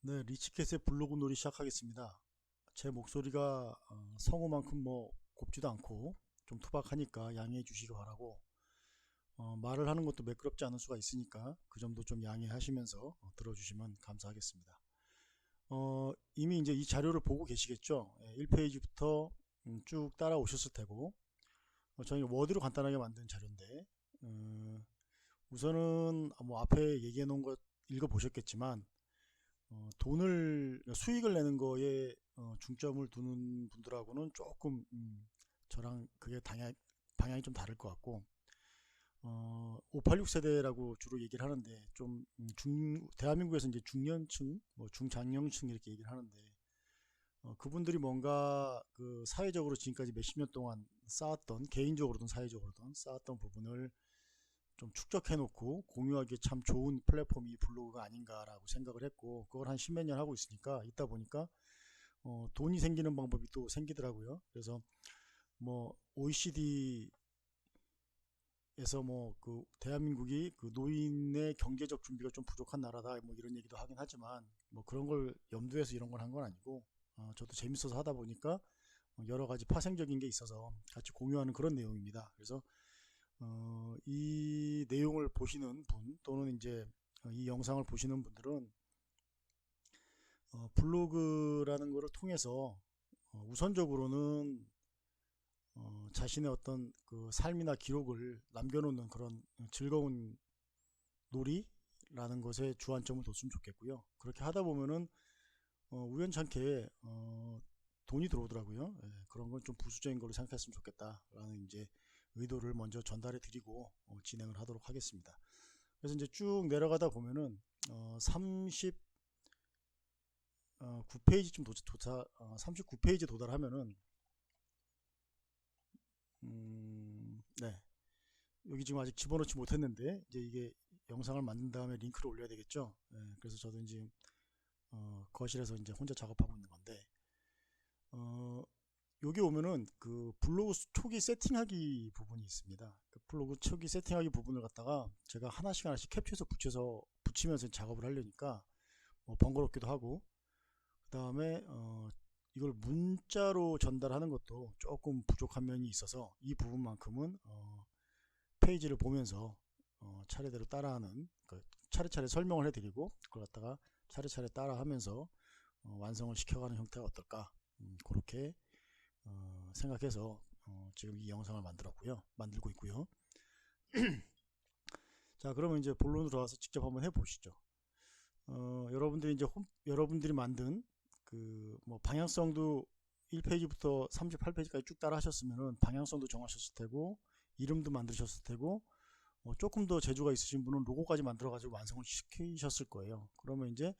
네, 리치캣의 블로그 놀이 시작하겠습니다. 제 목소리가 성우만큼 뭐 곱지도 않고 좀 투박하니까 양해해 주시기 바라고, 말을 하는 것도 매끄럽지 않을 수가 있으니까 그 점도 좀 양해하시면서 들어주시면 감사하겠습니다. 이미 이제 이 자료를 보고 계시겠죠? 1페이지부터 쭉 따라오셨을 테고, 저희 워드로 간단하게 만든 자료인데, 우선은 뭐 앞에 얘기해 놓은 거 읽어보셨겠지만, 돈을 수익을 내는 거에 중점을 두는 분들하고는 조금 저랑 그게 방향이 좀 다를 것 같고, 586 세대라고 주로 얘기를 하는데 좀 대한민국에서 이제 중년층, 뭐 중장년층 이렇게 얘기를 하는데, 그분들이 뭔가 그 사회적으로 지금까지 몇십 년 동안 쌓았던, 개인적으로든 사회적으로든 쌓았던 부분을 좀 축적해 놓고 공유하기에 참 좋은 플랫폼이 블로그가 아닌가라고 생각을 했고, 그걸 한 십몇 년 하고 있으니까 있다 보니까 돈이 생기는 방법이 또 생기더라고요. 그래서 뭐 OECD에서 뭐 그 대한민국이 그 노인의 경제적 준비가 좀 부족한 나라다 뭐 이런 얘기도 하긴 하지만, 뭐 그런 걸 염두에서 이런 걸 한 건 아니고, 저도 재밌어서 하다 보니까 여러 가지 파생적인 게 있어서 같이 공유하는 그런 내용입니다. 그래서 이 내용을 보시는 분 또는 이제 이 영상을 보시는 분들은 블로그라는 것을 통해서 우선적으로는 자신의 어떤 그 삶이나 기록을 남겨놓는 그런 즐거운 놀이라는 것에 주안점을 뒀으면 좋겠고요. 그렇게 하다 보면은 우연찮게 돈이 들어오더라고요. 예, 그런 건 좀 부수적인 걸로 생각했으면 좋겠다라는 이제 의도를 먼저 전달해 드리고 진행을 하도록 하겠습니다. 그래서 이제 쭉 내려가다 보면은 39페이지쯤 39페이지 도달하면은 네, 여기 지금 아직 집어넣지 못했는데 이제 이게 영상을 만든 다음에 링크를 올려야 되겠죠. 예, 그래서 저도 지금 거실에서 이제 혼자 작업하고 있는 건데, 어, 여기 오면은 그 블로그 초기 세팅하기 부분이 있습니다. 그 블로그 초기 세팅하기 부분을 갖다가 제가 하나씩 하나씩 캡처해서 붙이면서 작업을 하려니까 번거롭기도 하고, 그 다음에 이걸 문자로 전달하는 것도 조금 부족한 면이 있어서 이 부분만큼은 페이지를 보면서 차례대로 따라하는, 그 차례차례 설명을 해드리고 그걸 갖다가 차례차례 따라하면서 완성을 시켜가는 형태가 어떨까, 그렇게 생각해서 지금 이 영상을 만들고 있고요. 자, 그러면 이제 본론으로 들어와서 직접 한번 해보시죠. 여러분들이 만든 그 뭐 방향성도 1페이지부터 38페이지까지 쭉 따라 하셨으면은 방향성도 정하셨을 테고, 이름도 만드셨을 테고, 조금 더 재주가 있으신 분은 로고까지 만들어 가지고 완성을 시키셨을 거예요. 그러면 이제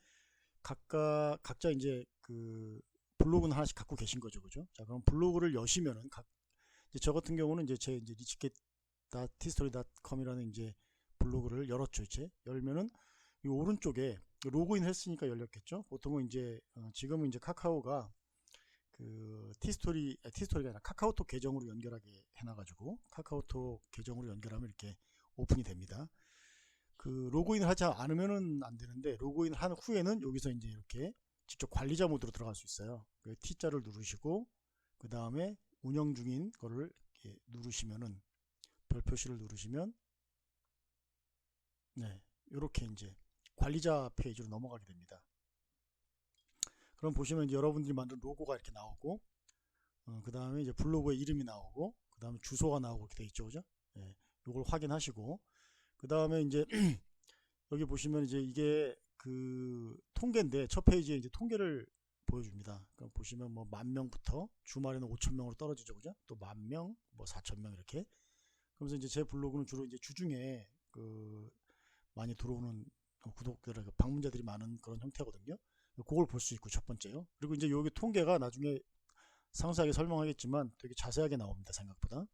각자 이제 그 블로그는 하나씩 갖고 계신 거죠, 그죠? 자, 그럼 블로그를 여시면은 이제 저 같은 경우는 이제 제 이제 리치켓.tstory.com이라는 이제 블로그를 열었죠. 이제 열면은 이 오른쪽에 로그인 했으니까 열렸겠죠. 보통은 이제 지금은 이제 카카오가 그 티스토리가 아니라 카카오톡 계정으로 연결하게 해놔가지고 카카오톡 계정으로 연결하면 이렇게 오픈이 됩니다. 그 로그인을 하지 않으면은 안 되는데, 로그인을 한 후에는 여기서 이제 이렇게 직접 관리자 모드로 들어갈 수 있어요. 그 T자를 누르시고 그 다음에 운영 중인 거를 이렇게 누르시면은, 별 표시를 누르시면, 네, 이렇게 이제 관리자 페이지로 넘어가게 됩니다. 그럼 보시면 이제 여러분들이 만든 로고가 이렇게 나오고, 그 다음에 이제 블로그의 이름이 나오고, 그 다음에 주소가 나오고 이렇게 돼 있죠, 그죠? 예, 요걸 확인하시고, 그 다음에 이제 여기 보시면 이제 이게 그 통계인데, 첫 페이지에 이제 통계를 보여줍니다. 그럼 보시면 뭐 10,000명부터 주말에는 5,000명으로 떨어지죠, 그죠? 또 10,000명, 뭐 4,000명 이렇게. 그러면서 이제 제 블로그는 주로 이제 주중에 그 많이 들어오는 구독자들, 방문자들이 많은 그런 형태거든요. 그걸 볼 수 있고, 첫 번째요. 그리고 이제 여기 통계가 나중에 상세하게 설명하겠지만 되게 자세하게 나옵니다, 생각보다.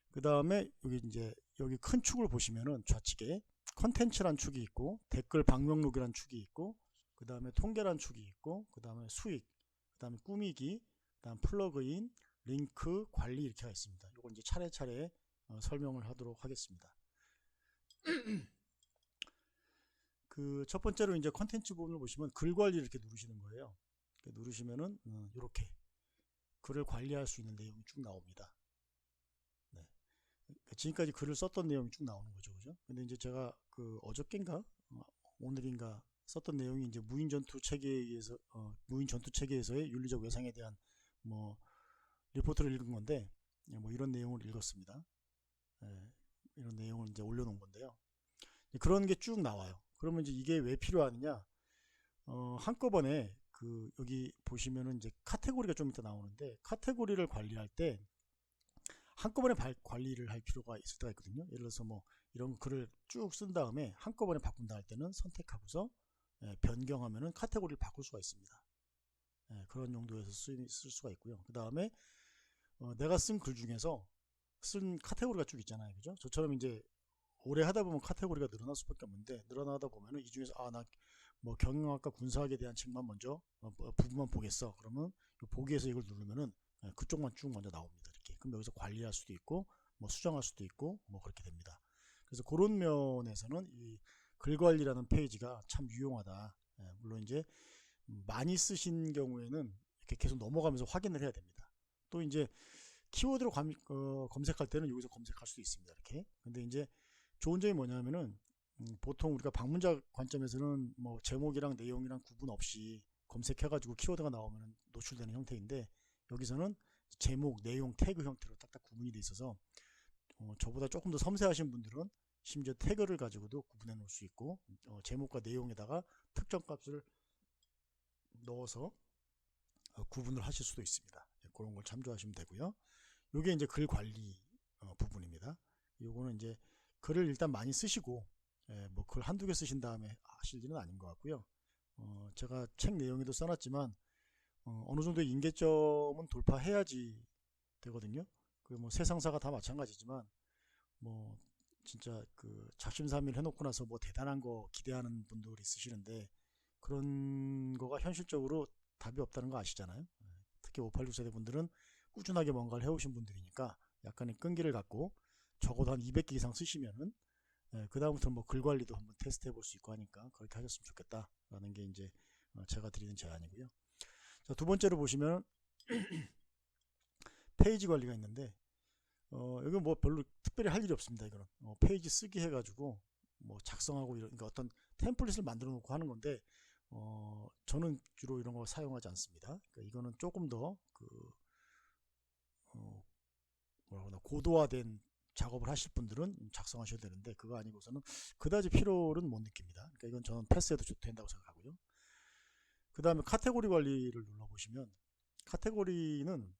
그 다음에 여기 큰 축을 보시면은 좌측에 컨텐츠란 축이 있고, 댓글 방명록이란 축이 있고, 그 다음에 통계란 축이 있고, 그 다음에 수익, 그 다음에 꾸미기, 그 다음 플러그인, 링크, 관리 이렇게가 있습니다. 이걸 이제 차례차례 설명을 하도록 하겠습니다. 그 첫 번째로 이제 컨텐츠 부분을 보시면 글 관리 이렇게 누르시는 거예요. 이렇게 누르시면은 이렇게 글을 관리할 수 있는 내용이 쭉 나옵니다. 네. 지금까지 글을 썼던 내용이 쭉 나오는 거죠, 그죠? 근데 이제 제가 그 어저께인가 오늘인가 썼던 내용이 이제 무인 전투 체계에서의 윤리적 외상에 대한 뭐 리포트를 읽은 건데, 뭐 이런 내용을 읽었습니다. 예, 이런 내용을 이제 올려놓은 건데요. 그런 게 쭉 나와요. 그러면 이제 이게 왜 필요하느냐? 한꺼번에 그 여기 보시면은 이제 카테고리가 좀 이따 나오는데, 카테고리를 관리할 때 한꺼번에 관리를 할 필요가 있을 때가 있거든요. 예를 들어서 뭐 이런 글을 쭉 쓴 다음에 한꺼번에 바꾼다 할 때는 선택하고서 변경하면은 카테고리를 바꿀 수가 있습니다. 그런 용도에서 쓸 수가 있고요. 그 다음에 내가 쓴 글 중에서 쓴 카테고리가 쭉 있잖아요, 그죠? 저처럼 이제 오래 하다 보면 카테고리가 늘어날 수밖에 없는데, 늘어나다 보면은 이 중에서 나 뭐 경영학과 군사학에 대한 책만 먼저 부분만 보겠어. 그러면 보기에서 이걸 누르면은 그쪽만 쭉 먼저 나옵니다. 이렇게. 그럼 여기서 관리할 수도 있고 뭐 수정할 수도 있고 뭐 그렇게 됩니다. 그래서 그런 면에서는 이 글 관리라는 페이지가 참 유용하다. 물론 이제 많이 쓰신 경우에는 이렇게 계속 넘어가면서 확인을 해야 됩니다. 또 이제 키워드로 검색할 때는 여기서 검색할 수도 있습니다. 이렇게. 근데 이제 좋은 점이 뭐냐면은 보통 우리가 방문자 관점에서는 뭐 제목이랑 내용이랑 구분 없이 검색해가지고 키워드가 나오면 노출되는 형태인데, 여기서는 제목, 내용, 태그 형태로 딱딱 구분이 돼 있어서 저보다 조금 더 섬세하신 분들은 심지어 태그를 가지고도 구분해 놓을 수 있고, 제목과 내용에다가 특정 값을 넣어서 구분을 하실 수도 있습니다. 그런 걸 참조하시면 되고요. 요게 이제 글 관리 부분입니다. 요거는 이제 글을 일단 많이 쓰시고 뭐 글 한두 개 쓰신 다음에 하실 일은 아닌 것 같고요. 제가 책 내용에도 써놨지만 어느 정도 임계점은 돌파해야지 되거든요. 그 뭐 세상사가 다 마찬가지지만 뭐 진짜 그 작심삼일 해놓고 나서 뭐 대단한 거 기대하는 분들이 있으시는데, 그런 거가 현실적으로 답이 없다는 거 아시잖아요. 특히 586 세대 분들은 꾸준하게 뭔가를 해오신 분들이니까 약간의 끈기를 갖고 적어도 한 200개 이상 쓰시면은 그 다음부터는 뭐 글 관리도 한번 테스트 해볼 수 있고 하니까 그렇게 하셨으면 좋겠다라는 게 이제 제가 드리는 제안이고요. 자, 두 번째로 보시면 페이지 관리가 있는데, 이건 뭐 별로 특별히 할 일이 없습니다. 이거는 페이지 쓰기 해가지고 뭐 작성하고 이런, 그러니까 어떤 템플릿을 만들어 놓고 하는 건데, 저는 주로 이런 거 사용하지 않습니다. 그러니까 이거는 조금 더 뭐라고나 고도화된 작업을 하실 분들은 작성하셔야 되는데, 그거 아니고서는 그다지 필요는 못 느낍니다. 그러니까 이건 저는 패스해도 된다고 생각하고요. 그 다음에 카테고리 관리를 눌러보시면, 카테고리는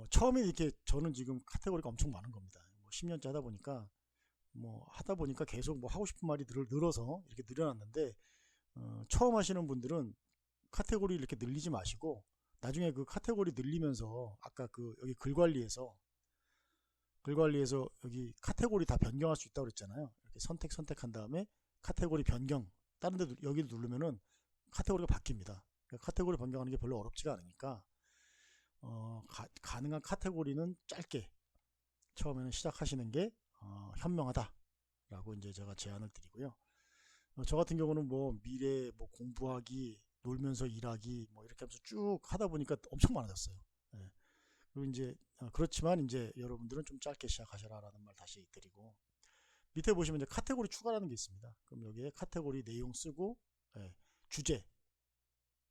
처음에 이렇게 저는 지금 카테고리가 엄청 많은 겁니다. 뭐 10년째 하다 보니까 계속 뭐 하고 싶은 말이 늘어서 이렇게 늘어났는데, 처음 하시는 분들은 카테고리 이렇게 늘리지 마시고 나중에 그 카테고리 늘리면서 아까 그 여기 글 관리에서 여기 카테고리 다 변경할 수 있다고 그랬잖아요. 이렇게 선택한 다음에 카테고리 변경, 다른 데 여기를 누르면은 카테고리가 바뀝니다. 그러니까 카테고리 변경하는 게 별로 어렵지가 않으니까 가능한 카테고리는 짧게 처음에는 시작하시는 게 현명하다라고 이제 제가 제안을 드리고요. 저 같은 경우는 뭐 미래, 뭐 공부하기, 놀면서 일하기, 뭐 이렇게 하면서 쭉 하다 보니까 엄청 많아졌어요. 예. 그리고 이제 그렇지만 이제 여러분들은 좀 짧게 시작하셔라라는 말 다시 드리고, 밑에 보시면 이제 카테고리 추가라는 게 있습니다. 그럼 여기에 카테고리 내용 쓰고 주제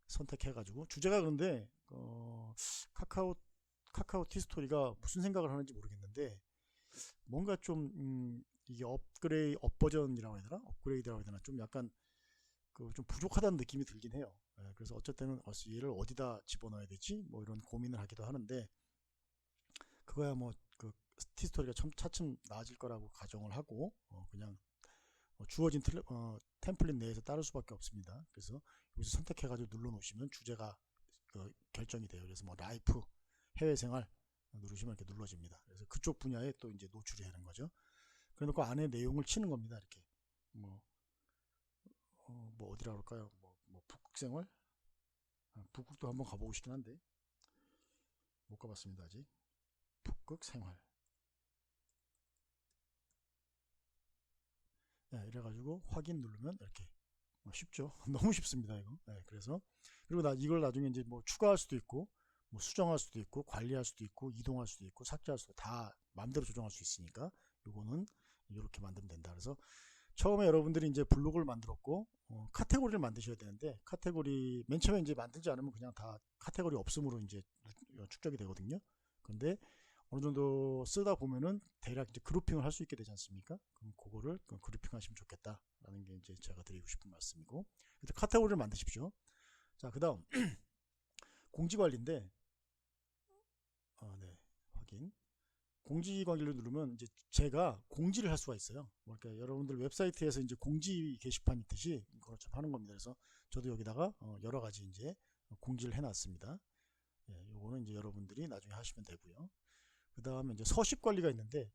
선택해가지고, 주제가 그런데 카카오 티스토리가 무슨 생각을 하는지 모르겠는데, 뭔가 좀 이게 업버전이라고 해야 되나, 업그레이드라고 해야 되나, 좀 약간 좀 부족하다는 느낌이 들긴 해요. 그래서 어쨌든 얘를 어디다 집어넣어야 되지 뭐 이런 고민을 하기도 하는데, 그거야 뭐 그 티스토리가 차츰 나아질 거라고 가정을 하고 그냥 주어진 템플릿 내에서 따를 수밖에 없습니다. 그래서 여기서 선택해가지고 눌러놓으시면 주제가 결정이 돼요. 그래서 뭐 라이프, 해외생활 누르시면 이렇게 눌러집니다. 그래서 그쪽 분야에 또 이제 노출이 되는 거죠. 그래놓고 안에 내용을 치는 겁니다. 이렇게 뭐 어디라 그럴까요? 뭐 북극생활? 북극도 한번 가보고 싶긴 한데 못 가봤습니다 아직. 북극생활. 이래가지고 확인 누르면 이렇게 쉽죠. 너무 쉽습니다 이거. 그래서 그리고 이걸 나중에 이제 뭐 추가할 수도 있고 뭐 수정할 수도 있고 관리할 수도 있고 이동할 수도 있고 삭제할 수도 다 마음대로 조정할 수 있으니까 요거는 이렇게 만들면 된다. 그래서 처음에 여러분들이 이제 블로그를 만들었고 카테고리를 만드셔야 되는데 카테고리 맨 처음에 이제 만들지 않으면 그냥 다 카테고리 없음으로 이제 축적이 되거든요. 근데 어느 정도 쓰다 보면은 대략 이제 그룹핑을 할 수 있게 되지 않습니까? 그럼 그거를 그룹핑 하시면 좋겠다라는 게 이제 제가 드리고 싶은 말씀이고, 그래서 카테고리를 만드십시오. 자, 그다음 공지 관리인데, 네, 확인. 공지 관리를 누르면 이제 제가 공지를 할 수가 있어요. 그러니까 여러분들 웹사이트에서 이제 공지 게시판 있듯이 그것처럼 하는 겁니다. 그래서 저도 여기다가 여러 가지 이제 공지를 해놨습니다. 요거는 이제 여러분들이 나중에 하시면 되고요. 그 다음에 이제 서식 관리가 있는데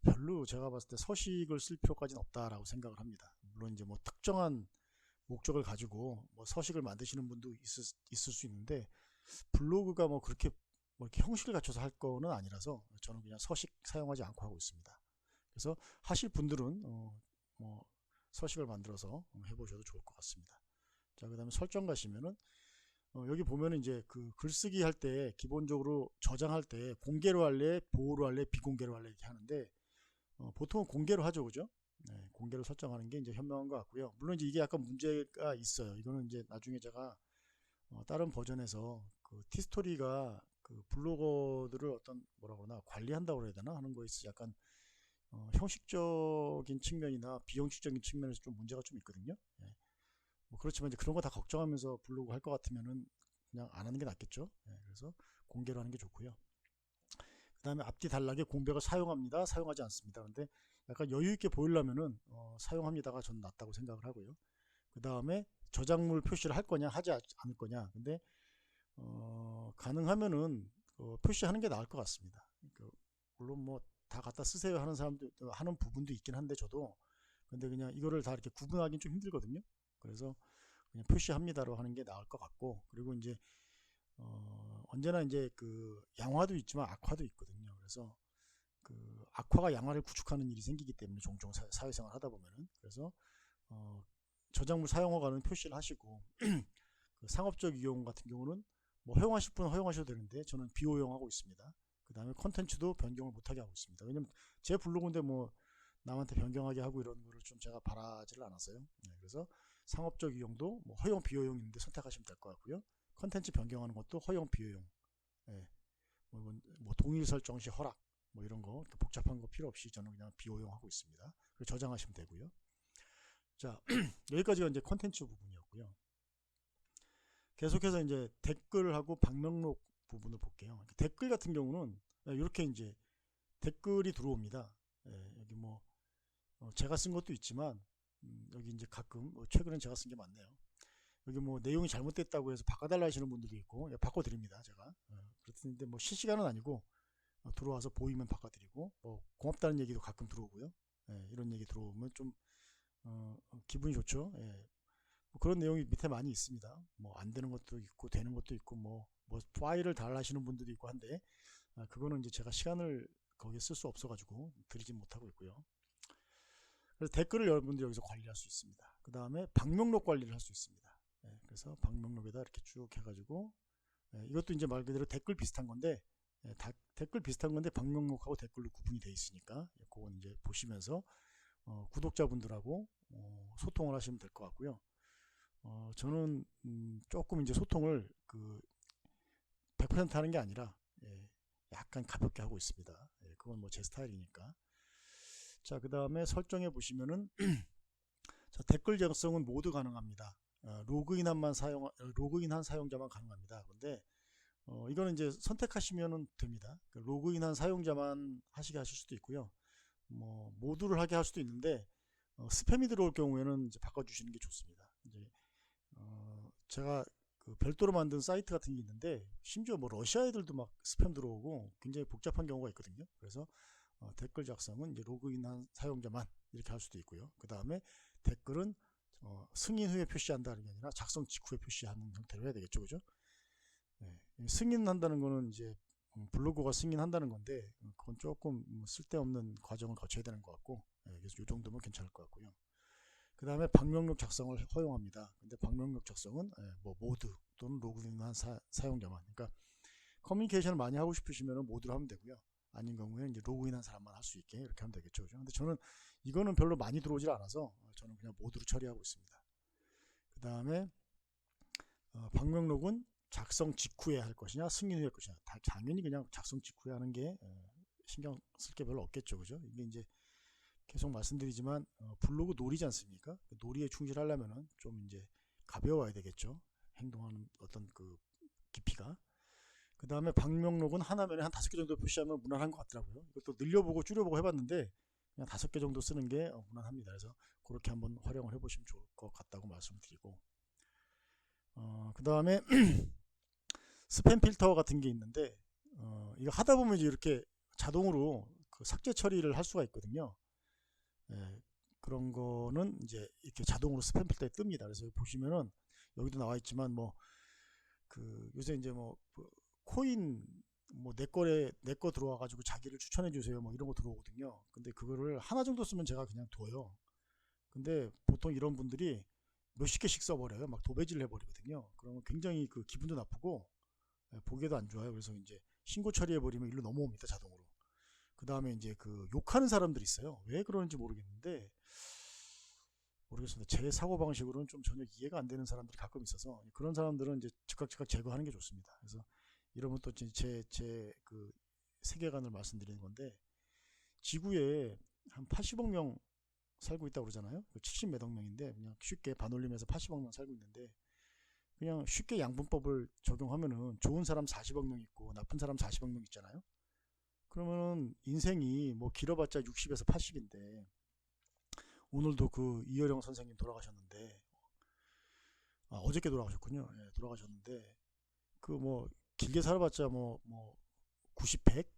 별로 제가 봤을 때 서식을 쓸 필요까지는 없다라고 생각을 합니다. 물론 이제 뭐 특정한 목적을 가지고 뭐 서식을 만드시는 분도 있을 수 있는데 블로그가 뭐 그렇게 뭐 이렇게 형식을 갖춰서 할 거는 아니라서 저는 그냥 서식 사용하지 않고 하고 있습니다. 그래서 하실 분들은 뭐 서식을 만들어서 해보셔도 좋을 것 같습니다. 자, 그 다음에 설정 가시면은 여기 보면은 이제 그 글쓰기 할 때 기본적으로 저장할 때 공개로 할래, 보호로 할래, 비공개로 할래 이렇게 하는데 보통은 공개로 하죠, 그죠? 공개로 설정하는 게 이제 현명한 것 같고요. 물론 이제 이게 약간 문제가 있어요. 이거는 이제 나중에 제가 다른 버전에서 그 티스토리가 그 블로거들을 어떤 뭐라 그러나 관리한다고 그래야 되나 하는 거에 있어서 약간 형식적인 측면이나 비형식적인 측면에서 좀 문제가 좀 있거든요. 뭐 그렇지만 이제 그런 거 다 걱정하면서 블로그 할 것 같으면은 그냥 안 하는 게 낫겠죠. 그래서 공개로 하는 게 좋고요. 그 다음에 앞뒤 단락에 공백을 사용합니다, 사용하지 않습니다. 그런데 약간 여유 있게 보이려면은 사용합니다가 저는 낫다고 생각을 하고요. 그 다음에 저작물 표시를 할 거냐 하지 않을 거냐. 근데 가능하면은 표시하는 게 나을 것 같습니다. 그러니까 물론 뭐 다 갖다 쓰세요 하는 사람도 하는 부분도 있긴 한데 저도 근데 그냥 이거를 다 이렇게 구분하기는 좀 힘들거든요. 그래서 그냥 표시합니다로 하는 게 나을 것 같고, 그리고 이제 언제나 이제 그 양화도 있지만 악화도 있거든요. 그래서 그 악화가 양화를 구축하는 일이 생기기 때문에 종종 사회생활 하다 보면은 그래서 저작물 사용허가는 표시를 하시고 그 상업적 이용 같은 경우는 뭐 허용하실 분은 허용하셔도 되는데 저는 비허용하고 있습니다. 그 다음에 컨텐츠도 변경을 못하게 하고 있습니다. 왜냐면 제 블로그인데 뭐 남한테 변경하게 하고 이런 거를 좀 제가 바라지를 않았어요. 그래서 상업적 이용도 뭐 허용 비허용 있는데 선택하시면 될 것 같고요. 컨텐츠 변경하는 것도 허용 비허용, 뭐 동일 설정 시 허락 뭐 이런 거 복잡한 거 필요 없이 저는 그냥 비허용하고 있습니다. 그리고 저장하시면 되고요. 자, 여기까지가 이제 컨텐츠 부분이었고요. 계속해서 이제 댓글하고 방명록 부분을 볼게요. 댓글 같은 경우는 이렇게 이제 댓글이 들어옵니다. 여기 뭐 제가 쓴 것도 있지만 여기 이제 가끔 최근엔 제가 쓴 게 많네요. 여기 뭐 내용이 잘못됐다고 해서 바꿔달라 하시는 분들도 있고 바꿔드립니다 제가. 그렇는데 뭐 실시간은 아니고 들어와서 보이면 바꿔드리고 뭐 고맙다는 얘기도 가끔 들어오고요. 이런 얘기 들어오면 좀 기분이 좋죠. 뭐 그런 내용이 밑에 많이 있습니다. 뭐 안 되는 것도 있고 되는 것도 있고 뭐 파일을 달라하시는 분들도 있고 한데 그거는 이제 제가 시간을 거기에 쓸 수 없어가지고 드리지 못하고 있고요. 그래서 댓글을 여러분들이 여기서 관리할 수 있습니다. 그 다음에 방명록 관리를 할 수 있습니다. 그래서 방명록에다 이렇게 쭉 해가지고 이것도 이제 말 그대로 댓글 비슷한 건데 댓글 비슷한 건데 방명록하고 댓글로 구분이 되어 있으니까 그건 이제 보시면서 구독자분들하고 소통을 하시면 될 것 같고요. 저는 조금 이제 소통을 그 100% 하는 게 아니라 약간 가볍게 하고 있습니다. 그건 뭐 제 스타일이니까. 자, 그 다음에 설정해 보시면은 자, 댓글 작성은 모두 가능합니다. 로그인한 사용자만 가능합니다. 근데 이거는 이제 선택하시면 됩니다. 로그인한 사용자만 하시게 하실 수도 있고요. 뭐 모두를 하게 할 수도 있는데 스팸이 들어올 경우에는 이제 바꿔주시는 게 좋습니다. 이제 제가 그 별도로 만든 사이트 같은 게 있는데 심지어 뭐 러시아 애들도 막 스팸 들어오고 굉장히 복잡한 경우가 있거든요. 그래서 댓글 작성은 이제 로그인한 사용자만 이렇게 할 수도 있고요. 그 다음에 댓글은 승인 후에 표시한다는 게 아니라 작성 직후에 표시하는 형태로 해야 되겠죠, 그죠? 승인한다는 거는 이제 블로그가 승인한다는 건데 그건 조금 쓸데없는 과정을 거쳐야 되는 것 같고 그래서 이 정도면 괜찮을 것 같고요. 그 다음에 방명록 작성을 허용합니다. 근데 방명록 작성은 뭐 모드 또는 로그인한 사용자만. 그러니까 커뮤니케이션을 많이 하고 싶으시면 모드로 하면 되고요. 아닌 경우에 이제 로그인한 사람만 할 수 있게 이렇게 하면 되겠죠. 그죠? 근데 저는 이거는 별로 많이 들어오질 않아서 저는 그냥 모드로 처리하고 있습니다. 그 다음에 방명록은 작성 직후에 할 것이냐 승인 후에 할 것이냐. 당연히 그냥 작성 직후에 하는 게 신경 쓸 게 별로 없겠죠. 그죠? 이게 이제 계속 말씀드리지만 블로그 놀이지 않습니까? 그 놀이에 충실하려면은 좀 이제 가벼워야 되겠죠. 행동하는 어떤 그 깊이가. 그 다음에 방명록은 하나면에 한 5개 정도 표시하면 무난한 것 같더라고요. 이것도 늘려보고 줄여보고 해봤는데 그냥 5개 정도 쓰는 게 무난합니다. 그래서 그렇게 한번 활용을 해보시면 좋을 것 같다고 말씀드리고, 그 다음에 스팸 필터 같은 게 있는데 이거 하다 보면 이제 이렇게 자동으로 그 삭제 처리를 할 수가 있거든요. 그런 거는 이제 이렇게 자동으로 스팸 필터에 뜹니다. 그래서 보시면은 여기도 나와 있지만 뭐 그 요새 이제 뭐그 코인 뭐 내 거 들어와 가지고 자기를 추천해 주세요 뭐 이런 거 들어오거든요. 근데 그거를 하나 정도 쓰면 제가 그냥 둬요. 근데 보통 이런 분들이 몇십 개씩 써버려요. 막 도배질을 해버리거든요. 그러면 굉장히 그 기분도 나쁘고 보기에도 안 좋아요. 그래서 이제 신고 처리해버리면 일로 넘어옵니다, 자동으로. 그 다음에 이제 그 욕하는 사람들이 있어요. 왜 그러는지 모르겠는데 모르겠습니다. 제 사고 방식으로는 좀 전혀 이해가 안 되는 사람들이 가끔 있어서 그런 사람들은 이제 즉각 제거하는 게 좋습니다. 그래서 이러면 또 제 세계관을 말씀드리는 건데, 지구에 한 80억 명 살고 있다고 그러잖아요. 70 몇억 명인데 그냥 쉽게 반올림해서 80억 명 살고 있는데 그냥 쉽게 양분법을 적용하면은 좋은 사람 40억 명 있고 나쁜 사람 40억 명 있잖아요. 그러면은 인생이 뭐 길어봤자 60에서 80인데 오늘도 그 이어령 선생님 돌아가셨는데 어저께 돌아가셨군요. 예, 돌아가셨는데 그 뭐 길게 살아봤자 뭐 90, 100?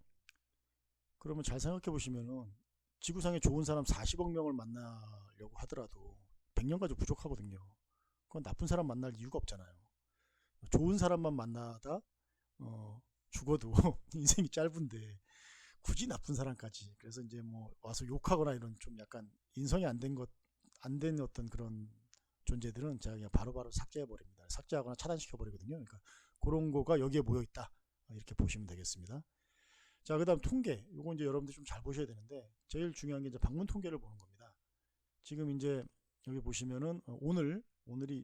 그러면 잘 생각해 보시면은 지구상에 좋은 사람 40억 명을 만나려고 하더라도 100년까지 부족하거든요. 그건 나쁜 사람 만날 이유가 없잖아요. 좋은 사람만 만나다 죽어도 인생이 짧은데 굳이 나쁜 사람까지. 그래서 이제 뭐 와서 욕하거나 이런 좀 약간 인성이 안 된 어떤 그런 존재들은 제가 그냥 바로바로 삭제해 버립니다. 삭제하거나 차단시켜 버리거든요. 그러니까 그런 거가 여기에 모여 있다. 이렇게 보시면 되겠습니다. 자, 그다음 통계. 요거 이제 여러분들 좀 잘 보셔야 되는데 제일 중요한 게 이제 방문 통계를 보는 겁니다. 지금 이제 여기 보시면은 오늘이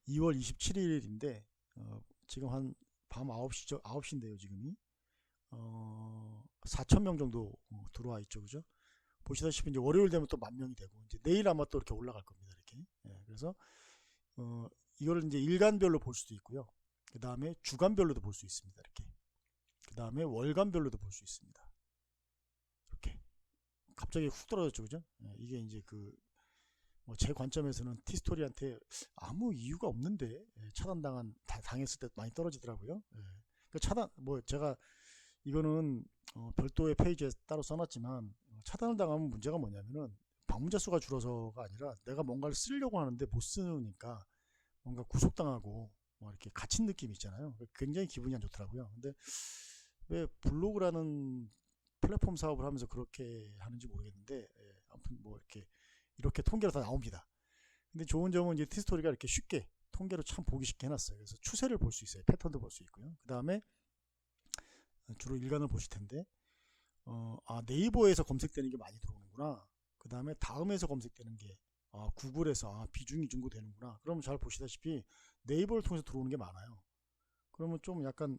2월 27일인데 지금 한 밤 9시인데요, 지금이. 4,000명 정도 들어와 있죠, 그죠? 보시다시피 이제 월요일 되면 또 10,000명이 되고 이제 내일 아마 또 이렇게 올라갈 겁니다, 이렇게. 그래서 이거를 이제 일간별로 볼 수도 있고요. 그 다음에 주간별로도 볼 수 있습니다, 이렇게. 그 다음에 월간별로도 볼 수 있습니다. 이렇게 갑자기 훅 떨어졌죠, 그죠? 이게 이제 제 관점에서는 티스토리한테 아무 이유가 없는데 당했을 때 많이 떨어지더라고요. 그 차단 제가 이거는 별도의 페이지에 따로 써놨지만 차단을 당하면 문제가 뭐냐면은 방문자 수가 줄어서가 아니라 내가 뭔가를 쓰려고 하는데 못 쓰니까 뭔가 구속당하고 뭐 이렇게 갇힌 느낌이 있잖아요. 굉장히 기분이 안 좋더라고요. 근데 왜 블로그라는 플랫폼 사업을 하면서 그렇게 하는지 모르겠는데 아무튼 뭐 이렇게 통계로 다 나옵니다. 근데 좋은 점은 이제 티스토리가 이렇게 쉽게 통계로 참 보기 쉽게 해놨어요. 그래서 추세를 볼 수 있어요. 패턴도 볼 수 있고요. 그 다음에 주로 일간을 보실 텐데 네이버에서 검색되는 게 많이 들어오는구나. 그 다음에 다음에서 검색되는 게 구글에서 비중이 정도 되는구나. 그러면 잘 보시다시피 네이버를 통해서 들어오는 게 많아요. 그러면 좀 약간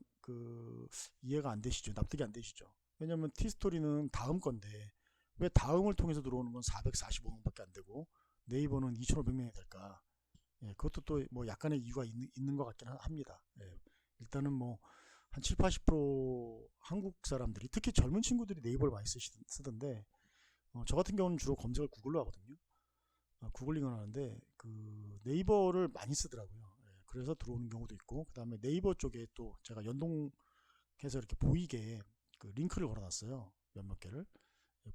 이해가 안 되시죠? 납득이 안 되시죠? 왜냐면 티스토리는 다음 건데 왜 다음을 통해서 들어오는 건 445명밖에 안 되고 네이버는 2,500명이 될까? 그것도 또 뭐 약간의 이유가 있는 것 같긴 합니다. 일단은 뭐 한 7, 80% 한국 사람들이 특히 젊은 친구들이 네이버를 많이 쓰던데 저 같은 경우는 주로 검색을 구글로 하거든요. 구글링을 하는데 그 네이버를 많이 쓰더라고요. 그래서 들어오는 경우도 있고 그 다음에 네이버 쪽에 또 제가 연동해서 이렇게 보이게 그 링크를 걸어놨어요. 몇몇 개를.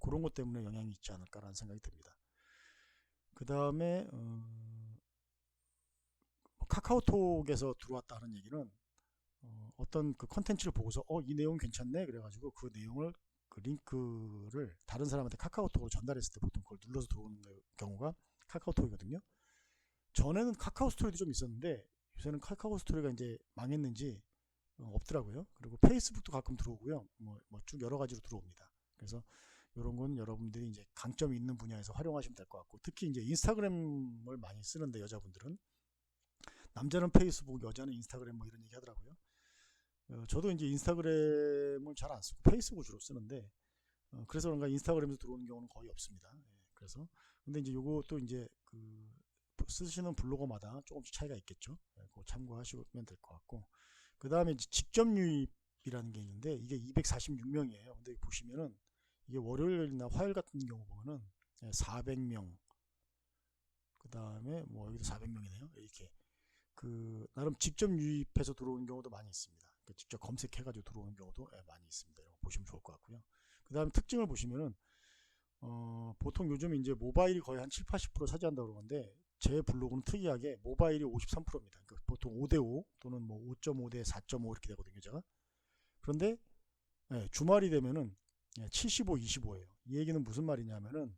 그런 것 때문에 영향이 있지 않을까라는 생각이 듭니다. 그 다음에 카카오톡에서 들어왔다는 얘기는 어떤 그 컨텐츠를 보고서 이 내용 괜찮네 그래가지고 그 내용을 그 링크를 다른 사람한테 카카오톡으로 전달했을 때 보통 그걸 눌러서 들어오는 경우가 카카오톡이거든요. 전에는 카카오 스토리도 좀 있었는데 요새는 카카오 스토리가 이제 망했는지 없더라고요. 그리고 페이스북도 가끔 들어오고요. 뭐 쭉 여러 가지로 들어옵니다. 그래서 이런 건 여러분들이 이제 강점이 있는 분야에서 활용하시면 될 것 같고, 특히 이제 인스타그램을 많이 쓰는데 여자분들은, 남자는 페이스북, 여자는 인스타그램 뭐 이런 얘기 하더라고요. 저도 이제 인스타그램을 잘 안 쓰고 페이스북을 주로 쓰는데, 그래서 그런가 인스타그램에서 들어오는 경우는 거의 없습니다. 예, 그래서 근데 이제 요것도 이제 그 쓰시는 블로거마다 조금씩 차이가 있겠죠. 예, 그거 참고하시면 될 것 같고, 그 다음에 직접 유입이라는 게 있는데 이게 246명이에요. 근데 보시면은 이게 월요일이나 화요일 같은 경우 보면은 400명, 그 다음에 뭐 여기도 400명이네요. 이렇게 그 나름 직접 유입해서 들어오는 경우도 많이 있습니다. 그러니까 직접 검색해가지고 들어오는 경우도 많이 있습니다. 이거 보시면 좋을 것 같고요. 그 다음에 특징을 보시면은 보통 요즘 이제 모바일이 거의 한 7, 80% 차지한다고 그러는데 제 블로그는 특이하게 모바일이 53%입니다. 그러니까 보통 5대5 또는 뭐 5.5대 4.5 이렇게 되거든요, 제가. 그런데 주말이 되면은 75, 25예요. 이 얘기는 무슨 말이냐면은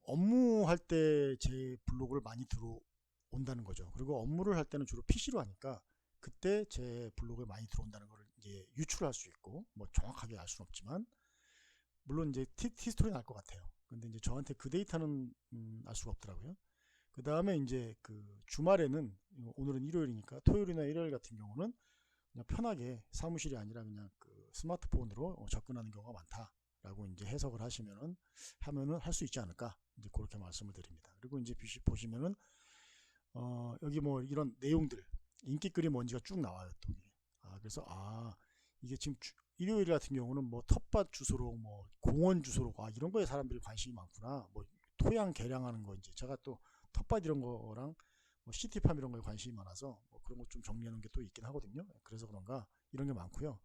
업무할 때 제 블로그를 많이 들어온다는 거죠. 그리고 업무를 할 때는 주로 PC로 하니까 그때 제 블로그에 많이 들어온다는 걸 이제 유출할 수 있고, 뭐 정확하게 알 수는 없지만 물론 이제 티스토리 날 것 같아요. 근데 이제 저한테 그 데이터는 알 수가 없더라고요. 그 다음에 이제 그 주말에는, 오늘은 일요일이니까 토요일이나 일요일 같은 경우는 그냥 편하게 사무실이 아니라 그냥 그 스마트폰으로 접근하는 경우가 많다라고 이제 해석을 하면은 할 수 있지 않을까, 이제 그렇게 말씀을 드립니다. 그리고 이제 보시면은 여기 뭐 이런 내용들, 인기글이 뭔지가 쭉 나와요. 또 그래서 이게 지금 일요일 같은 경우는 뭐 텃밭 주소록, 뭐 공원 주소록, 이런 거에 사람들이 관심이 많구나. 뭐 토양 개량하는 거, 이제 제가 또 텃밭 이런 거랑 뭐 시티팜 이런 거에 관심이 많아서 뭐 그런 거 좀 정리하는 게 또 있긴 하거든요. 그래서 그런가 이런 게 많고요.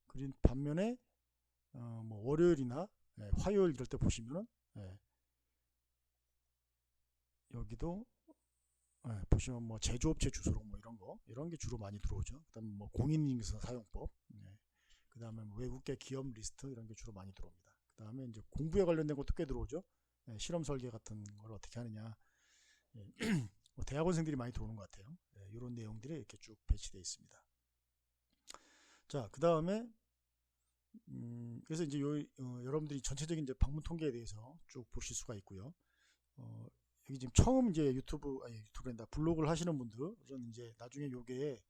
그린 반면에 뭐 월요일이나 화요일 이럴 때 보시면은 여기도 보시면 뭐 제조업체 주소록 뭐 이런 게 주로 많이 들어오죠. 그다음에 뭐 공인인증서 사용법, 그다음에 뭐 외국계 기업 리스트 이런 게 주로 많이 들어옵니다. 그다음에 이제 공부에 관련된 것도 꽤 들어오죠. 실험 설계 같은 걸 어떻게 하느냐, 뭐 대학원생들이 많이 들어오는 것 같아요. 이런 내용들이 이렇게 쭉 배치되어 있습니다. 자, 그 다음에 그래서 이제 여러분들이 전체적인 이제 방문 통계에 대해서 쭉 보실 수가 있고요. 여기 지금 처음 이제 유튜브란다 블로그를 하시는 분들은 이제 나중에 요게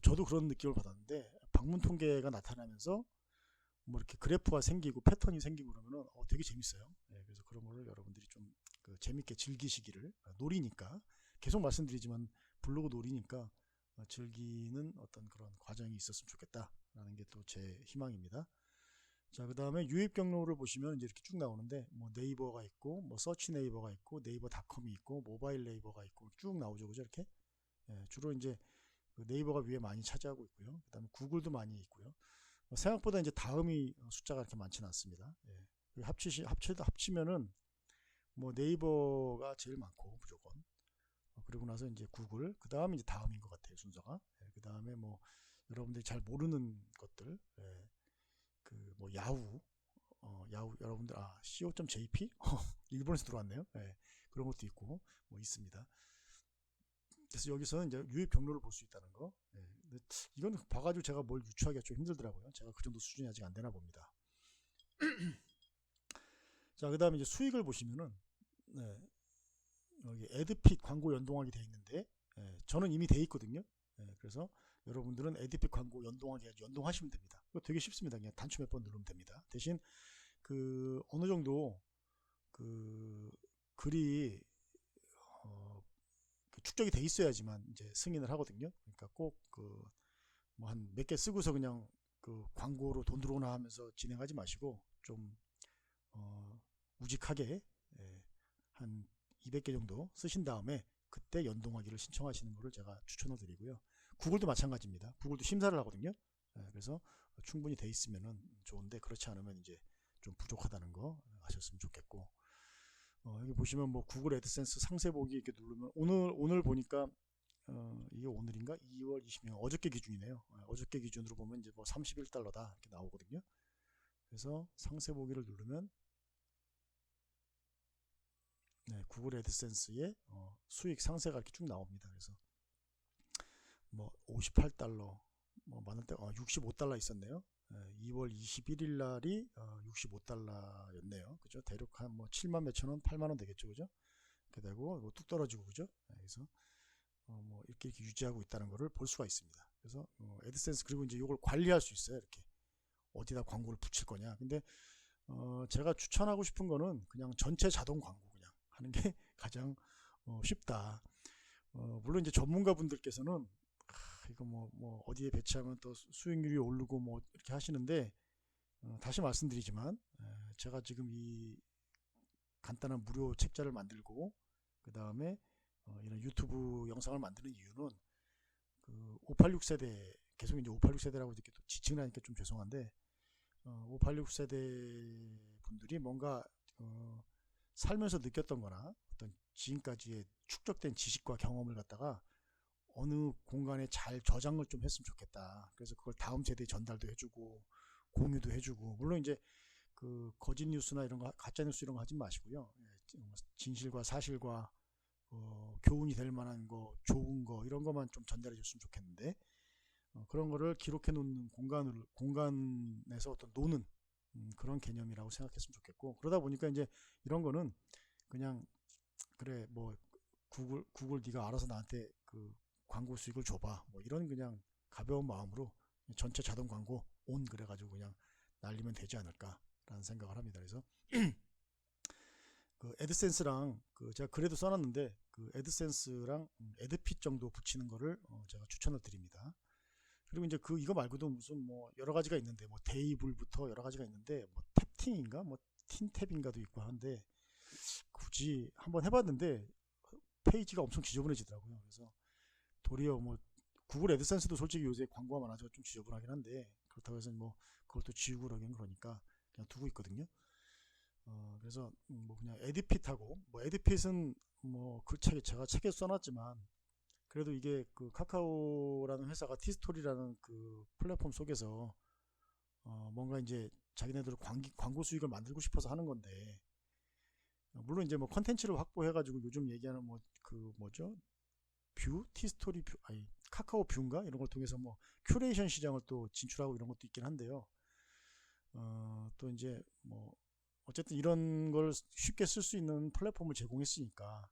저도 그런 느낌을 받았는데, 방문 통계가 나타나면서 뭐 이렇게 그래프가 생기고 패턴이 생기고 그러면은 되게 재밌어요. 그래서 그런 거를 여러분들이 좀 재밌게 즐기시기를, 놀이니까 계속 말씀드리지만 블로그 놀이니까 즐기는 어떤 그런 과정이 있었으면 좋겠다라는 게 또 제 희망입니다. 자, 그 다음에 유입 경로를 보시면 이제 이렇게 쭉 나오는데, 뭐 네이버가 있고, 뭐 서치 네이버가 있고, 네이버닷컴이 있고, 모바일 네이버가 있고 쭉 나오죠, 그죠? 이렇게 주로 이제 네이버가 위에 많이 차지하고 있고요. 그 다음에 구글도 많이 있고요. 생각보다 이제 다음이 숫자가 이렇게 많지는 않습니다. 합치면은 뭐 네이버가 제일 많고 무조건. 그리고 나서 이제 구글, 그 다음에 이제 다음인 것 같아요, 순서가. 그 다음에 뭐 여러분들이 잘 모르는 것들, 그 뭐 야후 여러분들 co.jp 일본에서 들어왔네요. 그런 것도 있고 뭐 있습니다. 그래서 여기서 이제 유입 경로를 볼 수 있다는 거. 근데 이건 봐가지고 제가 뭘 유추하기가 좀 힘들더라고요. 제가 그 정도 수준이 아직 안 되나 봅니다. 자, 그 다음에 이제 수익을 보시면은, 여기 애드핏 광고 연동하게 돼 있는데, 저는 이미 돼 있거든요. 그래서 여러분들은 애드핏 광고 연동하게 연동하시면 됩니다. 이거 되게 쉽습니다. 그냥 단추 몇 번 누르면 됩니다. 대신 어느 정도 글이 축적이 돼 있어야지만 이제 승인을 하거든요. 그러니까 꼭 뭐 한 몇 개 쓰고서 그냥 광고로 돈 들어오나 하면서 진행하지 마시고 좀 우직하게 한 200개 정도 쓰신 다음에 그때 연동하기를 신청하시는 것을 제가 추천을 드리고요. 구글도 마찬가지입니다. 구글도 심사를 하거든요. 그래서 충분히 돼 있으면 좋은데, 그렇지 않으면 이제 좀 부족하다는 거 아셨으면 좋겠고, 여기 보시면 뭐 구글 애드센스 상세 보기 이렇게 누르면 오늘 보니까 이게 오늘인가? 2월 20일 어저께 기준이네요. 어저께 기준으로 보면 이제 뭐 31달러다 이렇게 나오거든요. 그래서 상세 보기를 누르면 네, 구글 애드센스의 수익 상세가 이렇게 쭉 나옵니다. 그래서 뭐 58달러 뭐 많을 때 65달러 있었네요. 2월 21일 날이 65달러였네요. 그죠? 대략 한 뭐 7만 몇천 원, 8만 원 되겠죠. 그죠? 이렇게 되고 뭐 뚝 떨어지고 그죠? 그래서 뭐 이렇게 유지하고 있다는 것을 볼 수가 있습니다. 그래서 애드센스 그리고 이제 이걸 관리할 수 있어요. 이렇게 어디다 광고를 붙일 거냐. 근데 제가 추천하고 싶은 거는 그냥 전체 자동 광고 그냥 하는 게 가장 쉽다. 물론 이제 전문가분들께서는 이거 뭐 어디에 배치하면 또 수익률이 오르고 뭐 이렇게 하시는데 다시 말씀드리지만 제가 지금 이 간단한 무료 책자를 만들고 그 다음에 이런 유튜브 영상을 만드는 이유는 그 586 세대 계속 이제 586 세대라고 이렇게 또 지칭을 하니까 좀 죄송한데 586 세대 분들이 뭔가 살면서 느꼈던 거나 어떤 지금까지의 축적된 지식과 경험을 갖다가 어느 공간에 잘 저장을 좀 했으면 좋겠다. 그래서 그걸 다음 세대에 전달도 해주고 공유도 해주고 물론 이제 그 거짓 뉴스나 이런 거 가짜 뉴스 이런 거 하지 마시고요. 진실과 사실과 교훈이 될 만한 거 좋은 거 이런 것만 좀 전달해 줬으면 좋겠는데 그런 거를 기록해 놓는 공간에서 어떤 노는 그런 개념이라고 생각했으면 좋겠고 그러다 보니까 이제 이런 거는 그냥 그래 뭐 구글 네가 알아서 나한테 그 광고 수익을 줘봐 뭐 이런 그냥 가벼운 마음으로 전체 자동 광고 온 그래가지고 그냥 날리면 되지 않을까라는 생각을 합니다. 그래서 그 애드센스랑 그 제가 글에도 써놨는데 그 애드센스랑 애드핏 정도 붙이는 거를 제가 추천을 드립니다. 그리고 이제 이거 말고도 무슨 뭐 여러 가지가 있는데 뭐 데이블부터 여러 가지가 있는데 뭐 탭팅인가 뭐 틴탭인가도 있고 한데 굳이 한번 해봤는데 페이지가 엄청 지저분해지더라고요. 그래서 도리어 뭐 구글 애드센스도 솔직히 요새 광고가 많아서 좀 지저분하긴 한데 그렇다고 해서 뭐 그것도 지우고 그러긴 그러니까 그냥 두고 있거든요. 그래서 뭐 그냥 에드핏하고 뭐 에드핏은 뭐 그 책에 제가 책에 써놨지만 그래도 이게 그 카카오라는 회사가 티스토리라는 그 플랫폼 속에서 뭔가 이제 자기네들 광고 수익을 만들고 싶어서 하는 건데 물론 이제 뭐 컨텐츠를 확보해가지고 요즘 얘기하는 뭐 그 뭐죠 티스토리 뷰 아니 카카오 뷰인가 이런 걸 통해서 뭐 큐레이션 시장을 또 진출하고 이런 것도 있긴 한데요. 또 이제 뭐 어쨌든 이런 걸 쉽게 쓸 수 있는 플랫폼을 제공했으니까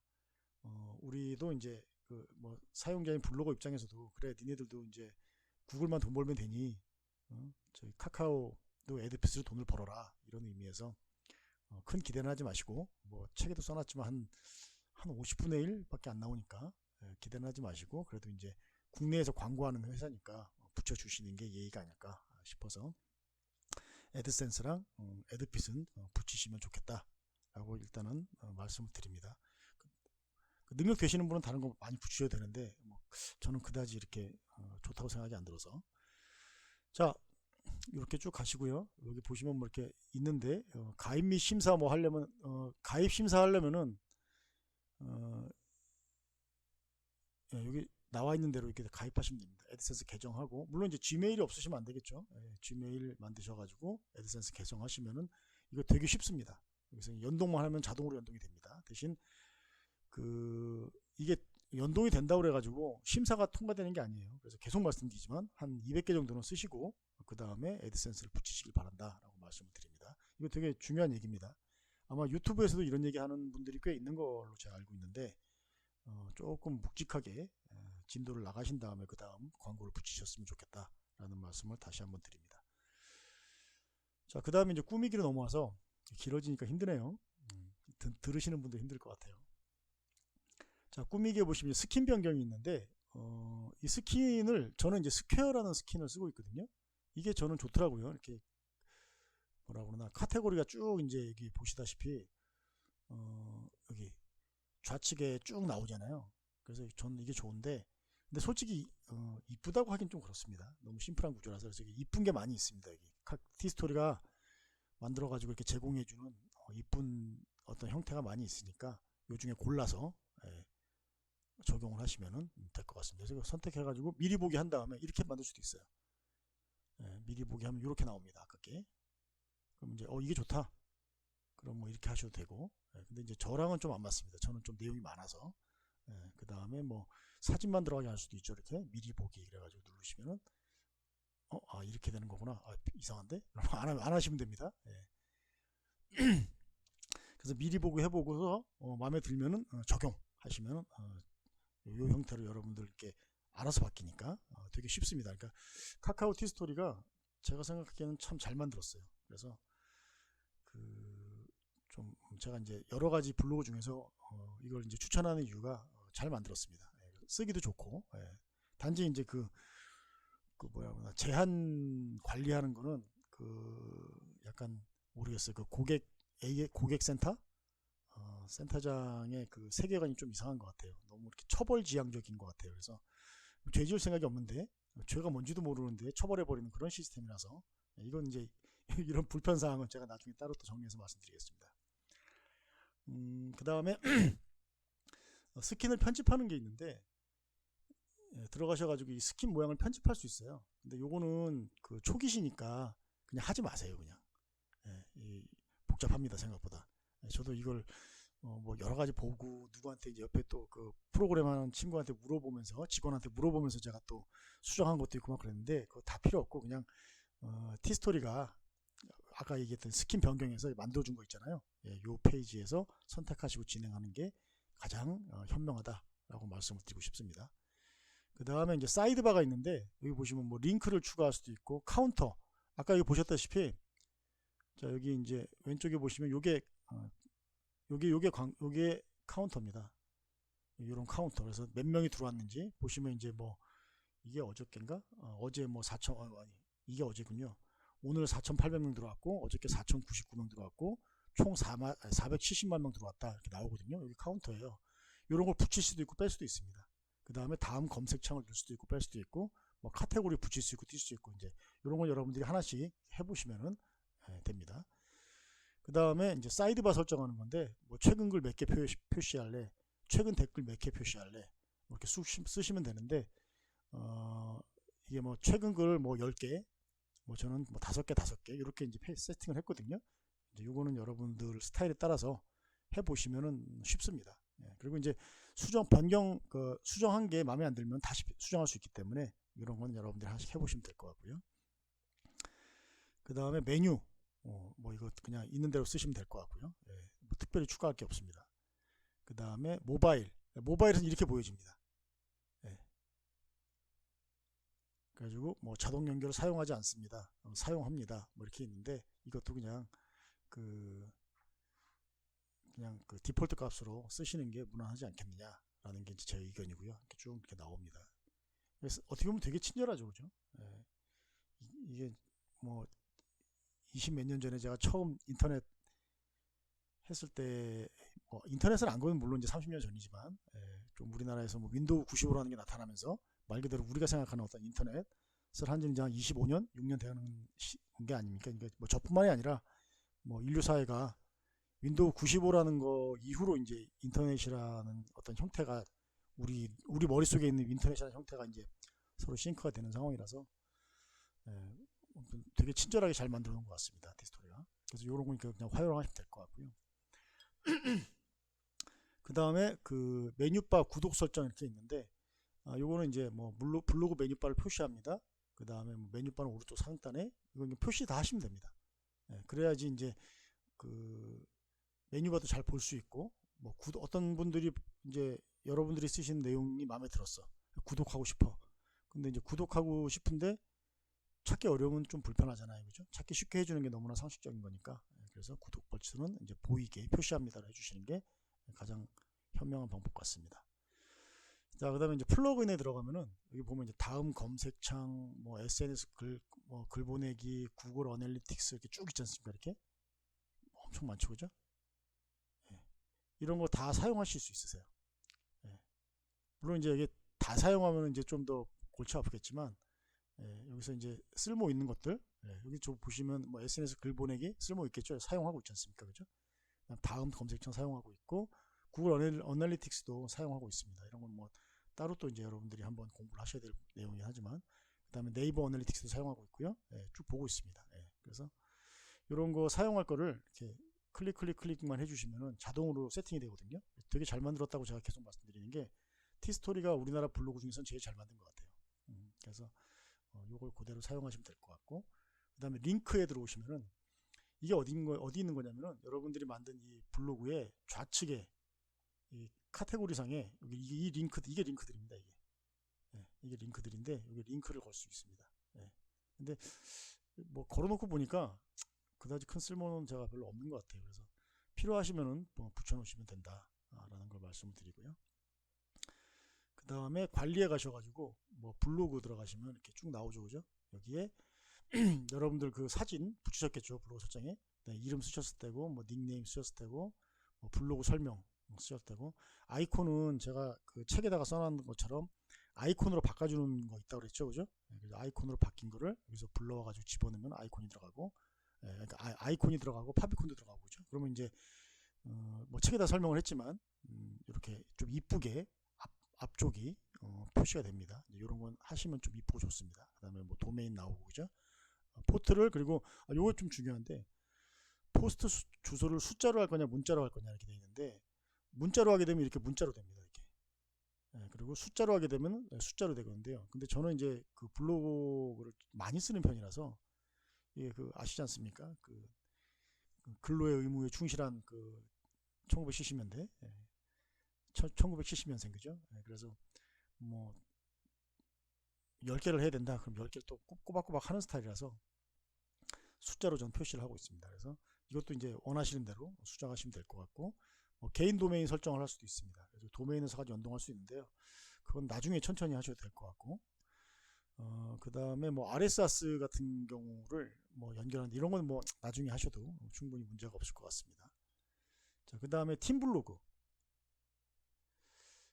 우리도 이제 그 뭐 사용자인 블로거 입장에서도 그래 니네들도 이제 구글만 돈 벌면 되니 저희 카카오도 애드핏으로 돈을 벌어라 이런 의미에서 큰 기대는 하지 마시고 뭐 책에도 써놨지만 한 50분의 1밖에 안 나오니까 기대는 하지 마시고 그래도 이제 국내에서 광고하는 회사니까 붙여주시는 게 예의가 아닐까 싶어서 애드센스랑 애드핏은 붙이시면 좋겠다라고 일단은 말씀을 드립니다. 그 능력 되시는 분은 다른 거 많이 붙이셔도 되는데 뭐 저는 그다지 이렇게 좋다고 생각이 안 들어서 자 이렇게 쭉 가시고요. 여기 보시면 뭐 이렇게 있는데 가입 및 심사 뭐 하려면 가입 심사 하려면은 여기 나와 있는 대로 이렇게 가입하시면 됩니다. 애드센스 계정하고 물론 이제 지메일이 없으시면 안 되겠죠. 지메일 만드셔가지고 애드센스 계정하시면은 이거 되게 쉽습니다. 그래서 연동만 하면 자동으로 연동이 됩니다. 대신 그 이게 연동이 된다고 그래가지고 심사가 통과되는 게 아니에요. 그래서 계속 말씀드리지만 한 200개 정도는 쓰시고 그 다음에 애드센스를 붙이시길 바란다라고 말씀을 드립니다. 이거 되게 중요한 얘기입니다. 아마 유튜브에서도 이런 얘기 하는 분들이 꽤 있는 걸로 제가 알고 있는데 조금 묵직하게 진도를 나가신 다음에 그 다음 광고를 붙이셨으면 좋겠다라는 말씀을 다시 한번 드립니다. 자, 그 다음에 이제 꾸미기로 넘어와서 길어지니까 힘드네요. 들으시는 분도 힘들 것 같아요. 자, 꾸미기에 보시면 스킨 변경이 있는데 이 스킨을 저는 이제 스퀘어라는 스킨을 쓰고 있거든요. 이게 저는 좋더라고요. 이렇게 뭐라 그러나 카테고리가 쭉 이제 여기 보시다시피 여기 좌측에 쭉 나오잖아요. 그래서 저는 이게 좋은데 근데 솔직히 이쁘다고 하긴 좀 그렇습니다. 너무 심플한 구조라서 그래서 이쁜 게 많이 있습니다. 여기 티스토리가 만들어가지고 이렇게 제공해주는 이쁜 어떤 형태가 많이 있으니까 요 중에 골라서 적용을 하시면 될 것 같습니다. 그래서 선택해가지고 미리 보기 한 다음에 이렇게 만들 수도 있어요. 미리 보기 하면 이렇게 나옵니다. 아깝게. 그럼 이제 이게 좋다. 그럼 뭐 이렇게 하셔도 되고. 근데 이제 저랑은 좀 안 맞습니다. 저는 좀 내용이 많아서. 그 다음에 뭐 사진만 들어가게 할 수도 있죠. 이렇게 미리 보기 그래가지고 누르시면은 이렇게 되는 거구나. 이상한데? 안 하시면 됩니다. 그래서 미리 보고 해보고서 마음에 들면은 적용하시면 이 형태로 여러분들께 알아서 바뀌니까 되게 쉽습니다. 그러니까 카카오 티스토리가 제가 생각하기에는 참 잘 만들었어요. 그래서 좀 제가 이제 여러 가지 블로그 중에서 이걸 이제 추천하는 이유가 잘 만들었습니다. 쓰기도 좋고 단지 이제 제한 관리하는 거는 약간 모르겠어요. 고객 센터 센터장의 그 세계관이 좀 이상한 것 같아요. 너무 이렇게 처벌지향적인 것 같아요. 그래서 죄 지을 생각이 없는데 죄가 뭔지도 모르는데 처벌해버리는 그런 시스템이라서 이건 이제 이런 불편사항은 제가 나중에 따로 또 정리해서 말씀드리겠습니다. 그 다음에 스킨을 편집하는 게 있는데 들어가셔가지고 이 스킨 모양을 편집할 수 있어요. 근데 요거는 초기시니까 그냥 하지 마세요. 그냥 복잡합니다. 생각보다. 저도 이걸 뭐 여러 가지 보고 누구한테 이제 옆에 또 그 프로그램 하는 친구한테 물어보면서 직원한테 물어보면서 제가 또 수정한 것도 있고 막 그랬는데 그거 다 필요 없고 그냥 티스토리가 아까 얘기했던 스킨 변경해서 만들어준 거 있잖아요. 요 페이지에서 선택하시고 진행하는 게 가장 현명하다라고 말씀을 드리고 싶습니다. 그 다음에 이제 사이드바가 있는데 여기 보시면 뭐 링크를 추가할 수도 있고 카운터 아까 여기 보셨다시피 자 여기 이제 왼쪽에 보시면 요게 카운터입니다. 이런 카운터. 그래서 몇 명이 들어왔는지 보시면 이제 뭐 이게 어저께인가? 어제 뭐 4천 아니 이게 어제군요. 오늘 4,800명 들어왔고 어저께 4,099명 들어왔고 총 470만 명 들어왔다 이렇게 나오거든요. 여기 카운터예요. 이런 걸 붙일 수도 있고 뺄 수도 있습니다. 그 다음에 다음 검색창을 넣을 수도 있고 뺄 수도 있고 뭐 카테고리 붙일 수 있고 뛸 수 있고 이제 이런 걸 여러분들이 하나씩 해보시면은 됩니다. 그 다음에 이제 사이드바 설정하는 건데 뭐 최근 글 몇 개 표시할래, 최근 댓글 몇 개 표시할래 이렇게 쓰시면 되는데 이게 뭐 최근 글 뭐 10개, 뭐 저는 뭐 5개 이렇게 이제 세팅을 했거든요. 이제 요거는 여러분들 스타일에 따라서 해보시면은 쉽습니다. 그리고 이제 수정한 게 마음에 안 들면 다시 수정할 수 있기 때문에 이런 건 여러분들이 하나씩 해보시면 될 것 같고요. 그 다음에 메뉴, 뭐 이거 그냥 있는 대로 쓰시면 될 것 같고요. 뭐 특별히 추가할 게 없습니다. 그 다음에 모바일은 이렇게 보여집니다. 그래가지고 뭐 자동 연결을 사용하지 않습니다. 사용합니다. 뭐 이렇게 있는데 이것도 그냥 그 디폴트 값으로 쓰시는 게 무난하지 않겠느냐라는 게 제 의견이고요. 이렇게 쭉 이렇게 나옵니다. 그래서 어떻게 보면 되게 친절하죠, 그죠? 이게 뭐 20 몇 년 전에 제가 처음 인터넷 했을 때 뭐 인터넷을 안 거는 물론 이제 30년 전이지만 좀 우리나라에서 뭐 윈도우 95라는 게 나타나면서 말 그대로 우리가 생각하는 어떤 인터넷을 한 지는 한 25년, 6년 되는 게 아닙니까? 그러니까 뭐 저뿐만이 아니라 뭐 인류 사회가 윈도우 95라는 거 이후로 이제 인터넷이라는 어떤 형태가 우리 머릿속에 있는 인터넷이라는 형태가 이제 서로 싱크가 되는 상황이라서 되게 친절하게 잘 만들어 놓은 것 같습니다. 디스토리가. 그래서 이런 거 그냥 활용하시면 될 것 같고요. 그 다음에 그 메뉴바 구독 설정 이렇게 있는데 요거는 이제 뭐 블로그 메뉴바를 표시합니다. 그 다음에 뭐 메뉴바는 오른쪽 상단에 이건 표시 다 하시면 됩니다. 그래야지 이제 그 메뉴바도 잘 볼 수 있고 뭐 어떤 분들이 이제 여러분들이 쓰시는 내용이 마음에 들었어. 구독하고 싶어. 근데 이제 구독하고 싶은데 찾기 어려우면 좀 불편하잖아요. 그죠? 찾기 쉽게 해주는 게 너무나 상식적인 거니까. 그래서 구독 버튼은 이제 보이게 표시합니다를 해주시는 게 가장 현명한 방법 같습니다. 자, 그 다음에 이제 플러그인에 들어가면은 여기 보면 이제 다음 검색창, 뭐 SNS 글 보내기, 구글 어널리틱스 이렇게 쭉 있지 않습니까? 이렇게 엄청 많죠, 그죠? 이런 거 다 사용하실 수 있으세요. 물론 이제 이게 다 사용하면 이제 좀 더 골치 아프겠지만 여기서 이제 쓸모 있는 것들 여기 좀 보시면 뭐 SNS 글 보내기 쓸모 있겠죠. 사용하고 있지 않습니까, 그죠? 다음 검색창 사용하고 있고 구글 어널리틱스도 사용하고 있습니다. 이런 건 뭐 따로 또 이제 여러분들이 한번 공부를 하셔야 될 내용이긴 하지만, 그 다음에 네이버 어널리틱스도 사용하고 있고요. 예, 쭉 보고 있습니다. 예, 그래서 이런 거 사용할 거를 이렇게 클릭만 해주시면은 자동으로 세팅이 되거든요. 되게 잘 만들었다고 제가 계속 말씀드리는 게, 티스토리가 우리나라 블로그 중에서는 제일 잘 만든 것 같아요. 그래서 이걸 그대로 사용하시면 될 것 같고, 그 다음에 링크에 들어오시면은 이게 어디 있는 거냐면은, 여러분들이 만든 이 블로그의 좌측에 이 카테고리상에 이 링크, 이게 링크들입니다. 이게. 예, 이게 링크들인데, 여기 링크를 걸 수 있습니다. 예. 근데 뭐 걸어놓고 보니까 그다지 큰 쓸모는 제가 별로 없는 것 같아요. 그래서 필요하시면은 뭐 붙여놓으시면 된다라는 걸 말씀을 드리고요. 그 다음에 관리에 가셔가지고 뭐 블로그 들어가시면 이렇게 쭉 나오죠, 그죠? 여기에 여러분들 그 사진 붙이셨겠죠, 블로그 설정에. 네, 이름 쓰셨을 때고, 뭐 닉네임 쓰셨을 때고, 뭐 블로그 설명 쓰셨을 때고, 아이콘은 제가 그 책에다가 써놓은 것처럼 아이콘으로 바꿔주는 거 있다고 그랬죠, 그죠? 네, 그래서 아이콘으로 바뀐 거를 여기서 불러와가지고 집어넣으면 아이콘이 들어가고, 그러니까 아이콘이 들어가고 파비콘도 들어가고, 그죠? 그러면 이제 뭐 책에다 설명을 했지만 이렇게 좀 이쁘게 앞쪽이 표시가 됩니다. 이런 건 하시면 좀 이쁘고 좋습니다. 그 다음에 뭐 도메인 나오고, 그죠? 포트를, 그리고 요거 좀 중요한데, 포스트 주소를 숫자로 할 거냐 문자로 할 거냐 이렇게 되어 있는데, 문자로 하게 되면 이렇게 문자로 됩니다. 이렇게. 그리고 숫자로 하게 되면 숫자로 되거든요. 근데 저는 이제 그 블로그를 많이 쓰는 편이라서, 이게 그 아시지 않습니까? 그 근로의 의무에 충실한 그 1970년대, 1970년생, 그죠? 그래서 뭐 10개를 해야 된다. 그럼 10개를 또 꼬박꼬박 하는 스타일이라서 숫자로 전 표시를 하고 있습니다. 그래서 이것도 이제 원하시는 대로 수정하시면 될 것 같고, 뭐 개인 도메인 설정을 할 수도 있습니다. 그래서 도메인을 사가지고 연동할 수 있는데요. 그건 나중에 천천히 하셔도 될 것 같고, 그 다음에 뭐 RSS 같은 경우를 뭐 연결하는 이런 건 뭐 나중에 하셔도 충분히 문제가 없을 것 같습니다. 자, 그 다음에 팀 블로그.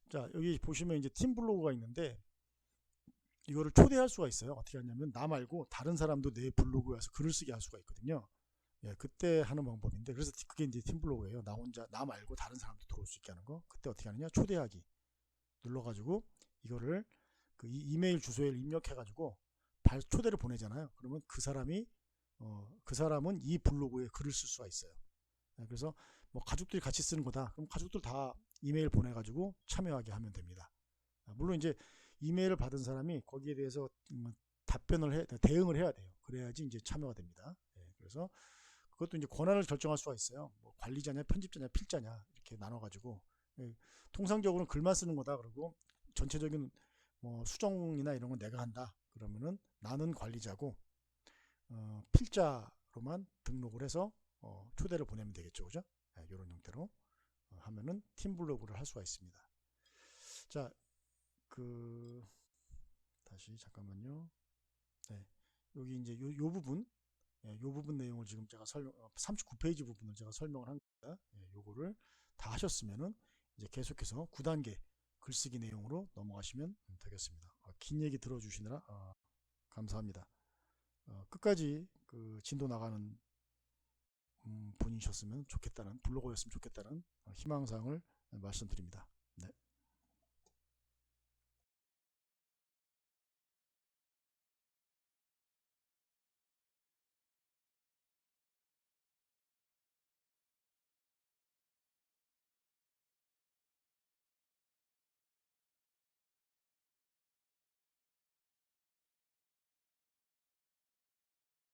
자, 여기 보시면 이제 팀 블로그가 있는데, 이거를 초대할 수가 있어요. 어떻게 하냐면, 나 말고 다른 사람도 내 블로그에 와서 글을 쓰게 할 수가 있거든요. 예, 그때 하는 방법인데, 그래서 그게 이제 팀 블로그예요. 나 말고 다른 사람도 들어올 수 있게 하는 거. 그때 어떻게 하느냐? 초대하기 눌러가지고 이거를 그 이메일 주소에 입력해가지고 초대를 보내잖아요. 그러면 그 사람은 이 블로그에 글을 쓸 수가 있어요. 예, 그래서 뭐 가족들이 같이 쓰는 거다. 그럼 가족들 다 이메일 보내가지고 참여하게 하면 됩니다. 물론 이제 이메일을 받은 사람이 거기에 대해서 대응을 해야 돼요. 그래야지 이제 참여가 됩니다. 예, 그래서 그것도 이제 권한을 결정할 수가 있어요. 뭐 관리자냐, 편집자냐, 필자냐 이렇게 나눠가지고, 예, 통상적으로는 글만 쓰는 거다. 그리고 전체적인 뭐 수정이나 이런 건 내가 한다. 그러면은 나는 관리자고 필자로만 등록을 해서 초대를 보내면 되겠죠, 그죠? 예, 이런 형태로 하면은 팀 블로그를 할 수가 있습니다. 자, 다시 잠깐만요. 네, 여기 이제 요 부분, 요 부분 내용을 지금 제가 39페이지 부분을 제가 설명을 한 겁니다. 요거를 다 하셨으면은 이제 계속해서 9단계 글쓰기 내용으로 넘어가시면 되겠습니다. 긴 얘기 들어주시느라 감사합니다. 끝까지 그 진도 나가는 분이셨으면 좋겠다는, 블로거였으면 좋겠다는 희망사항을 말씀드립니다.